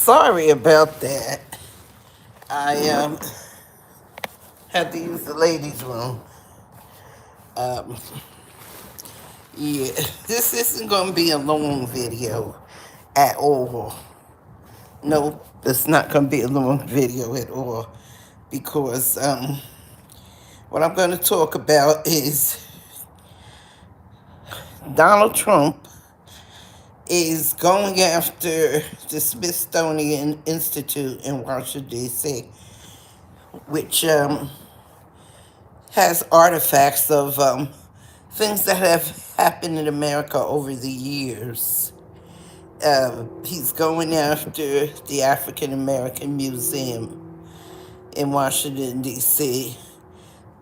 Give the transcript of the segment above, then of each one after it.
Sorry about that. I had to use the ladies' room. Um, yeah, this isn't going to be a long video at all. No, it's not going to be a long video at all because what I'm going to talk about is Donald Trump is going after the Smithsonian Institute in Washington, D.C., which has artifacts of things that have happened in America over the years. He's going after the African American Museum in Washington, D.C.,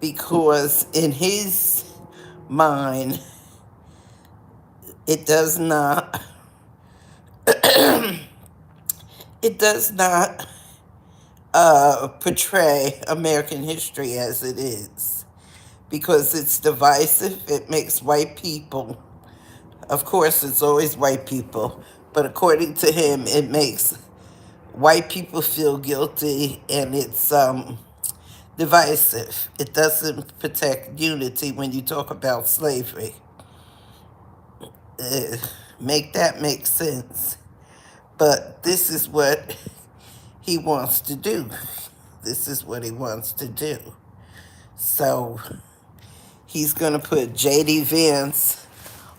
because in his mind, it does not, it does not portray American history as it is, because it's divisive. It makes white people, of course, it's always white people, but according to him, it makes white people feel guilty, and it's divisive. It doesn't protect unity when you talk about slavery. Uh, make that make sense. But this is what he wants to do. This is what he wants to do. So he's going to put J.D. Vance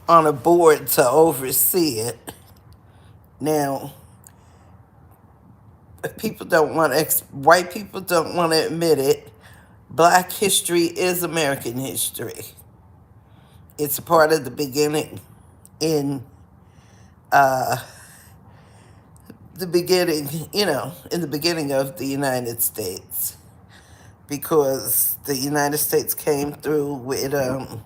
on a board to oversee it. Now, white people don't want to admit it, Black history is American history. It's a part of the beginning in the beginning, in the beginning of the United States, because the United States came through with the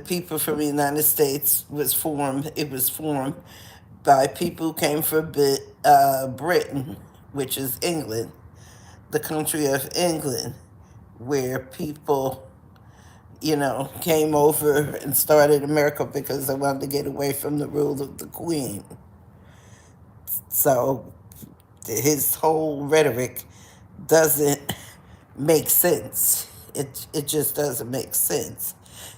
people from the United States was formed. It was formed by people who came from Britain, which is England, the country of England, where people, came over and started America because they wanted to get away from the rule of the Queen. So his whole rhetoric doesn't make sense. It just doesn't make sense.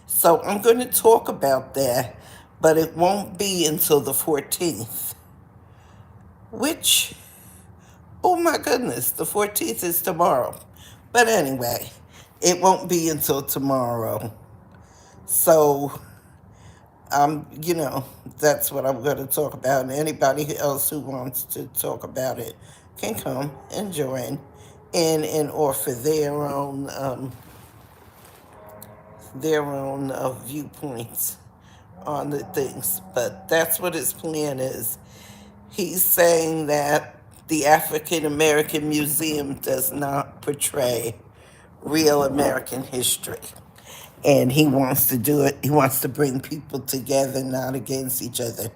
So I'm going to talk about that, but it won't be until the 14th, which, oh my goodness, the 14th is tomorrow. But anyway, it won't be until tomorrow. So, that's what I'm going to talk about. And anybody else who wants to talk about it can come and join in and offer their own viewpoints on the things. But that's what his plan is. He's saying that the African American Museum does not portray real American history. And he wants to do it. He wants to bring people together, not against each other.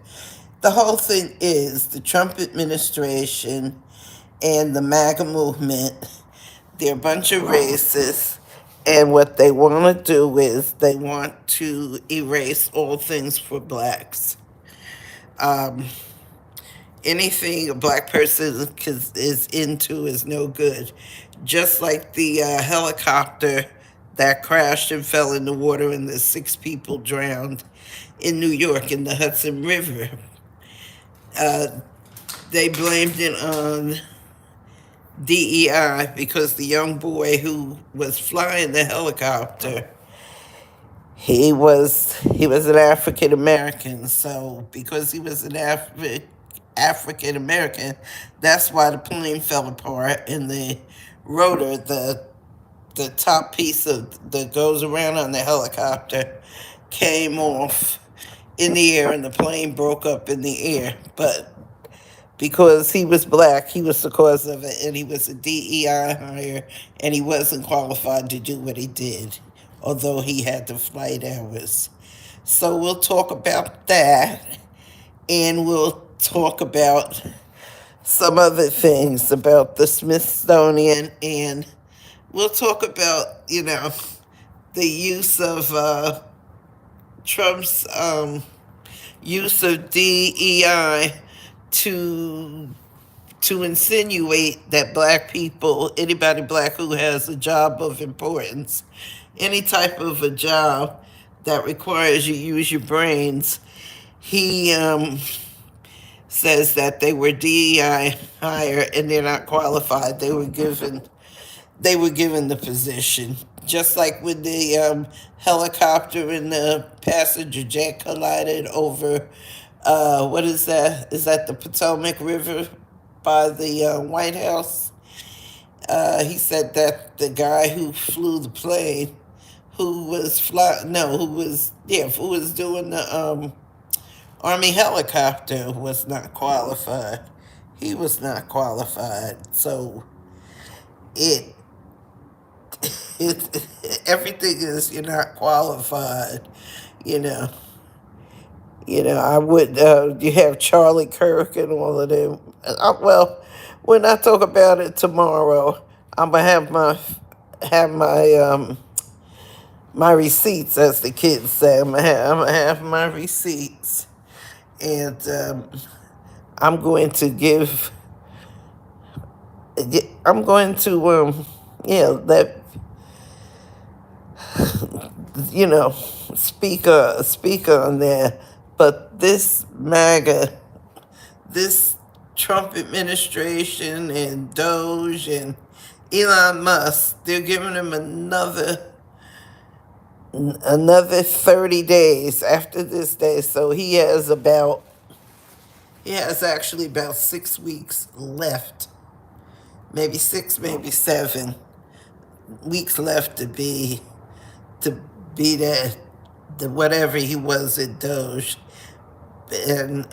The whole thing is the Trump administration and the MAGA movement, they're a bunch of racists. And what they want to do is they want to erase all things for blacks. Anything a black person is into is no good. Just like the helicopter that crashed and fell in the water and the 6 people drowned in New York in the Hudson River. They blamed it on DEI because the young boy who was flying the helicopter, he was an African American. So because he was an African American, that's why the plane fell apart, and the rotor, the top piece that goes around on the helicopter, came off in the air, and the plane broke up in the air. But because he was black, he was the cause of it, and he was a DEI hire, and he wasn't qualified to do what he did, although he had the flight hours. So we'll talk about that, and we'll talk about some other things about the Smithsonian, and we'll talk about, the use of Trump's use of DEI to insinuate that black people, anybody black who has a job of importance, any type of a job that requires you use your brains, he says that they were DEI hired and they're not qualified. They were given the position. Just like when the helicopter and the passenger jet collided over, what is that? Is that the Potomac River by the White House? He said that the guy who flew the plane, who was who was doing the Army helicopter, was not qualified. He was not qualified. So it it everything is you're not qualified, you know. I would. You have Charlie Kirk and all of them. Well, when I talk about it tomorrow, I'm gonna have my receipts, as the kids say. I'm gonna have my receipts, and I'm going to give. I'm going to let speak on there. But this MAGA, this Trump administration and Doge and Elon Musk, they're giving him another 30 days after this day. So he has actually about 6 weeks left. Maybe 6, maybe 7 weeks left to be the whatever he was at Doge. And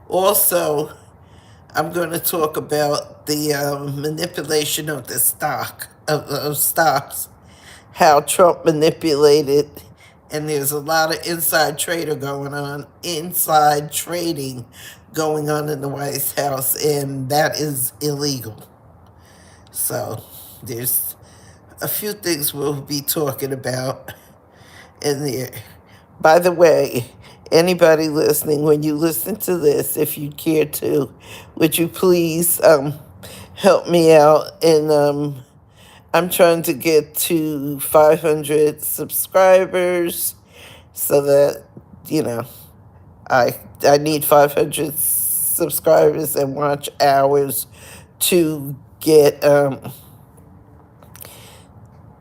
also, I'm going to talk about the manipulation of the of stocks, how Trump manipulated, and there's a lot of inside trading going on in the White House, and that is illegal. So there's a few things we'll be talking about in there. By the way, anybody listening, when you listen to this, if you care to, would you please help me out? And I'm trying to get to 500 subscribers, so that, I need 500 subscribers and watch hours to get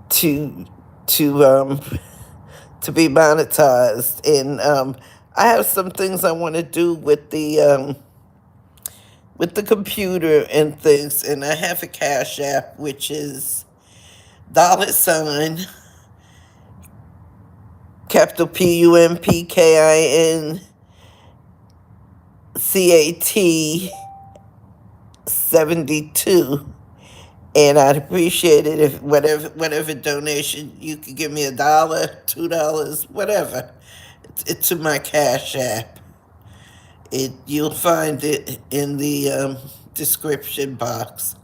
to be monetized. And I have some things I want to do with the computer and things, and I have a Cash App, which is $ capital PUMPKINCAT 72. And I'd appreciate it if whatever donation you could give me, $1, $2, whatever, to my Cash App. You'll find it in the description box.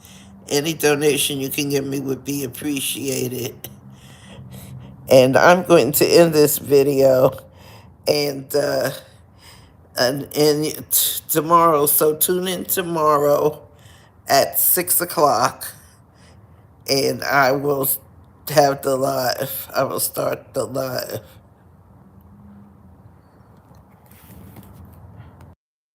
Any donation you can give me would be appreciated. And I'm going to end this video, and tomorrow. So tune in tomorrow at 6 o'clock. And I will have the live. I will start the live.